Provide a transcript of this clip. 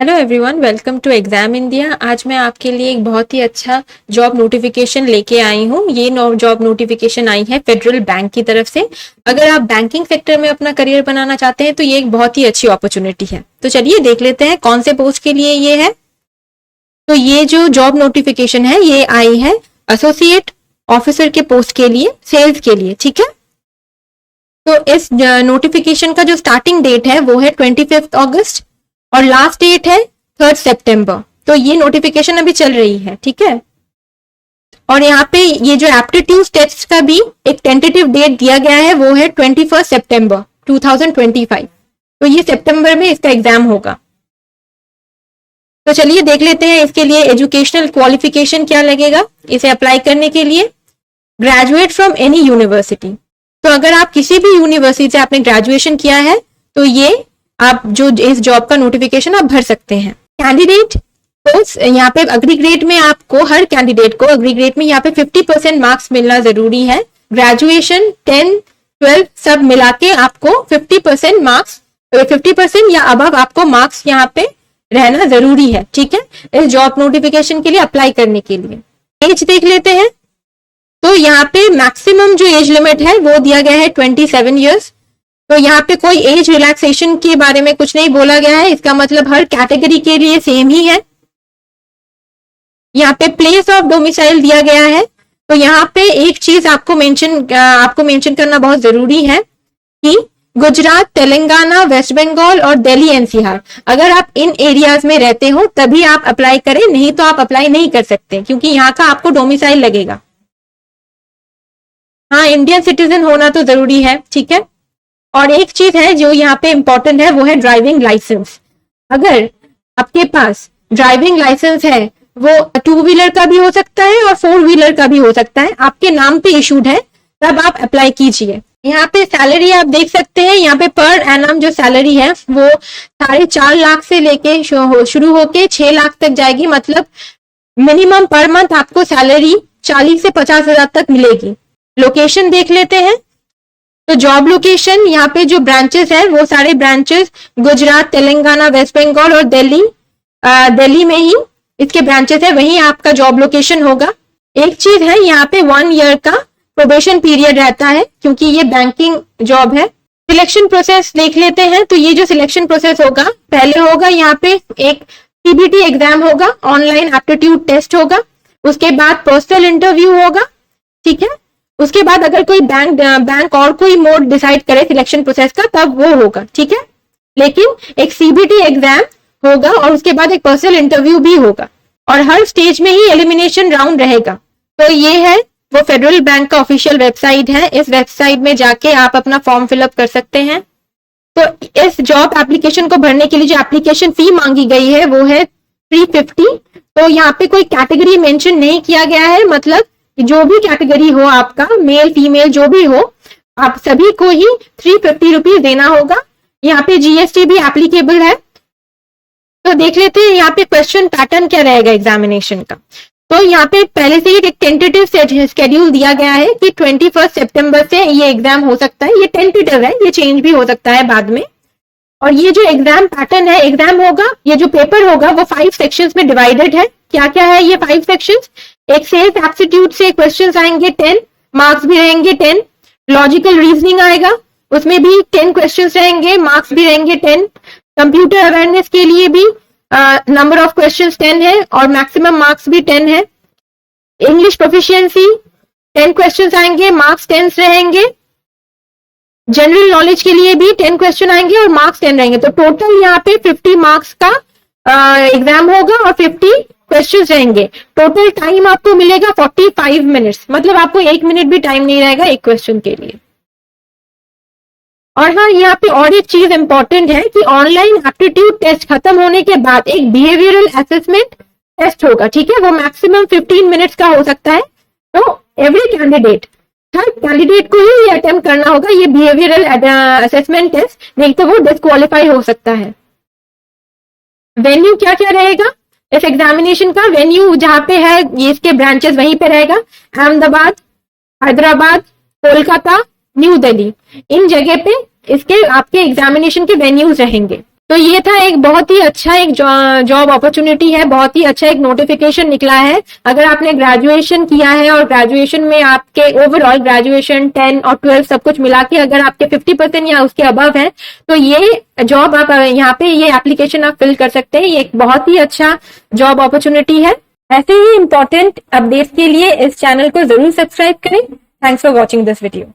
Hello everyone, welcome to exam India. आज मैं आपके लिए एक बहुत ही अच्छा जॉब नोटिफिकेशन लेके आई हूँ। ये जॉब नोटिफिकेशन आई है फेडरल बैंक की तरफ से। अगर आप बैंकिंग सेक्टर में अपना करियर बनाना चाहते हैं तो ये एक बहुत ही अच्छी अपॉर्चुनिटी है। तो चलिए देख लेते हैं कौन से पोस्ट के लिए ये है। तो ये जो जॉब नोटिफिकेशन है ये आई है एसोसिएट ऑफिसर के पोस्ट के लिए, सेल्स के लिए। ठीक है, तो इस नोटिफिकेशन का जो स्टार्टिंग डेट है वो है 25 अगस्त और लास्ट डेट है 3 सितंबर। तो ये नोटिफिकेशन अभी चल रही है। ठीक है, और यहाँ पे ये जो एप्टीट्यूड टेस्ट का भी एक टेंटेटिव डेट दिया गया है वो है 21 सितंबर 2025। तो ये सितंबर में इसका एग्जाम होगा। तो चलिए देख लेते हैं इसके लिए एजुकेशनल क्वालिफिकेशन क्या लगेगा इसे अप्लाई करने के लिए। Graduate from any university. तो अगर आप किसी भी यूनिवर्सिटी से आपने ग्रेजुएशन किया है तो ये आप जो इस जॉब का नोटिफिकेशन आप भर सकते हैं। कैंडिडेट पोस्ट यहाँ पे अग्री ग्रेड में आपको, हर कैंडिडेट को अग्री ग्रेड में यहाँ पे 50% मार्क्स मिलना जरूरी है। ग्रेजुएशन 10, 12 सब मिला के आपको 50% मार्क्स, 50% या अबव आपको मार्क्स यहाँ पे रहना जरूरी है। ठीक है, इस जॉब नोटिफिकेशन के लिए अप्लाई करने के लिए। एज देख लेते हैं। तो यहाँ पे मैक्सिमम जो एज लिमिट है वो दिया गया है 27 ईयर्स। तो यहाँ पे कोई एज रिलैक्सेशन के बारे में कुछ नहीं बोला गया है, इसका मतलब हर कैटेगरी के लिए सेम ही है। यहाँ पे प्लेस ऑफ डोमिसाइल दिया गया है। तो यहाँ पे एक चीज आपको मेंशन करना बहुत जरूरी है कि गुजरात, तेलंगाना, वेस्ट बंगाल और दिल्ली एनसीआर, अगर आप इन एरियाज में रहते हो तभी आप अप्लाई करें, नहीं तो आप अप्लाई नहीं कर सकते क्योंकि यहाँ का आपको डोमिसाइल लगेगा। हाँ, इंडियन सिटीजन होना तो जरूरी है। ठीक है, और एक चीज है जो यहाँ पे इंपॉर्टेंट है वो है ड्राइविंग लाइसेंस। अगर आपके पास ड्राइविंग लाइसेंस है वो 2 व्हीलर का भी हो सकता है और 4 व्हीलर का भी हो सकता है, आपके नाम पे इशूड है, तब आप अप्लाई कीजिए। यहाँ पे सैलरी आप देख सकते हैं। यहाँ पे पर एनम जो सैलरी है वो 4.5 लाख से लेके शुरू होके 6 लाख तक जाएगी। मतलब मिनिमम पर मंथ आपको सैलरी 40 से 50 हजार तक मिलेगी। लोकेशन देख लेते हैं। तो जॉब लोकेशन यहाँ पे जो ब्रांचेस है वो सारे ब्रांचेस गुजरात, तेलंगाना, वेस्ट बंगाल और दिल्ली में ही इसके ब्रांचेस है, वहीं आपका जॉब लोकेशन होगा। एक चीज है यहाँ पे 1 ईयर का प्रोबेशन पीरियड रहता है क्योंकि ये बैंकिंग जॉब है। सिलेक्शन प्रोसेस देख लेते हैं। तो ये जो सिलेक्शन प्रोसेस होगा, पहले होगा यहाँ पे एक सीबीटी एग्जाम होगा, ऑनलाइन एप्टीट्यूड टेस्ट होगा। उसके बाद पर्सनल इंटरव्यू होगा। ठीक है, उसके बाद अगर कोई बैंक और कोई मोड डिसाइड करे सिलेक्शन प्रोसेस का तब वो होगा। ठीक है, लेकिन एक सीबीटी एग्जाम होगा और उसके बाद एक पर्सनल इंटरव्यू भी होगा और हर स्टेज में ही एलिमिनेशन राउंड रहेगा। तो ये है वो फेडरल बैंक का ऑफिशियल वेबसाइट है। इस वेबसाइट में जाके आप अपना फॉर्म फिलअप कर सकते हैं। तो इस जॉब एप्लीकेशन को भरने के लिए जो एप्लीकेशन फी मांगी गई है वो है 350। तो यहाँ पे कोई कैटेगरी मेंशन नहीं किया गया है, मतलब जो भी कैटेगरी हो आपका, मेल फीमेल जो भी हो, आप सभी को ही 350 रुपीज देना होगा। यहाँ पे जीएसटी भी एप्लीकेबल है। तो देख लेते हैं यहाँ पे क्वेश्चन पैटर्न क्या रहेगा एग्जामिनेशन का। तो यहाँ पे पहले से ही एक टेंटेटिव शेड्यूल दिया गया है कि 21 सितंबर से ये एग्जाम हो सकता है। ये टेंटेटिव है, ये चेंज भी हो सकता है बाद में। और ये जो एग्जाम पैटर्न है, एग्जाम होगा, ये जो पेपर होगा वो 5 सेक्शंस में डिवाइडेड है। क्या क्या है ये 5 सेक्शंस? एक सेल्फ एप्टीट्यूड से क्वेश्चंस आएंगे 10 मार्क्स भी रहेंगे 10। लॉजिकल रीजनिंग आएगा, उसमें भी 10 क्वेश्चंस रहेंगे, मार्क्स भी रहेंगे 10। कंप्यूटर अवेयरनेस के लिए भी नंबर ऑफ क्वेश्चंस 10 है और मैक्सिमम मार्क्स भी 10 है। इंग्लिश प्रोफिशिएंसी 10 क्वेश्चंस आएंगे, मार्क्स 10 रहेंगे। जनरल नॉलेज के लिए भी 10 क्वेश्चन आएंगे और मार्क्स 10 रहेंगे। तो टोटल यहाँ पे 50 मार्क्स का एग्जाम होगा और 50 क्वेश्चंस रहेंगे। टोटल टाइम आपको मिलेगा 45 मिनट्स, मतलब आपको 1 मिनट भी टाइम नहीं रहेगा एक क्वेश्चन के लिए। और हाँ, यहाँ पे और एक चीज इंपॉर्टेंट है कि ऑनलाइन एप्टीट्यूड टेस्ट खत्म होने के बाद एक बिहेवियरल असेसमेंट टेस्ट होगा। ठीक है, वो मैक्सिमम 15 मिनट्स का हो सकता है। तो एवरी कैंडिडेट, हर कैंडिडेट को ही ये अटेम्प्ट करना होगा ये बिहेवियरल असेसमेंट टेस्ट, नहीं तो वो डिस्क्वालीफाई हो सकता है। वेन्यू क्या क्या रहेगा इस एग्जामिनेशन का? वेन्यू जहाँ पे है ये इसके ब्रांचेस वहीं पे रहेगा। अहमदाबाद, हैदराबाद, कोलकाता, न्यू दिल्ली, इन जगह पे इसके आपके एग्जामिनेशन के वेन्यूज रहेंगे। तो ये था एक बहुत ही अच्छा एक जॉब अपॉर्चुनिटी है, बहुत ही अच्छा एक नोटिफिकेशन निकला है। अगर आपने ग्रेजुएशन किया है और ग्रेजुएशन में आपके ओवरऑल ग्रेजुएशन 10 और 12 सब कुछ मिला के अगर आपके 50% या उसके अबव है, तो ये जॉब आप यहाँ पे ये एप्लीकेशन आप फिल कर सकते हैं। ये एक बहुत ही अच्छा जॉब अपॉर्चुनिटी है। ऐसे ही इंपॉर्टेंट अपडेट्स के लिए इस चैनल को जरूर सब्सक्राइब करें। Thanks for watching this video.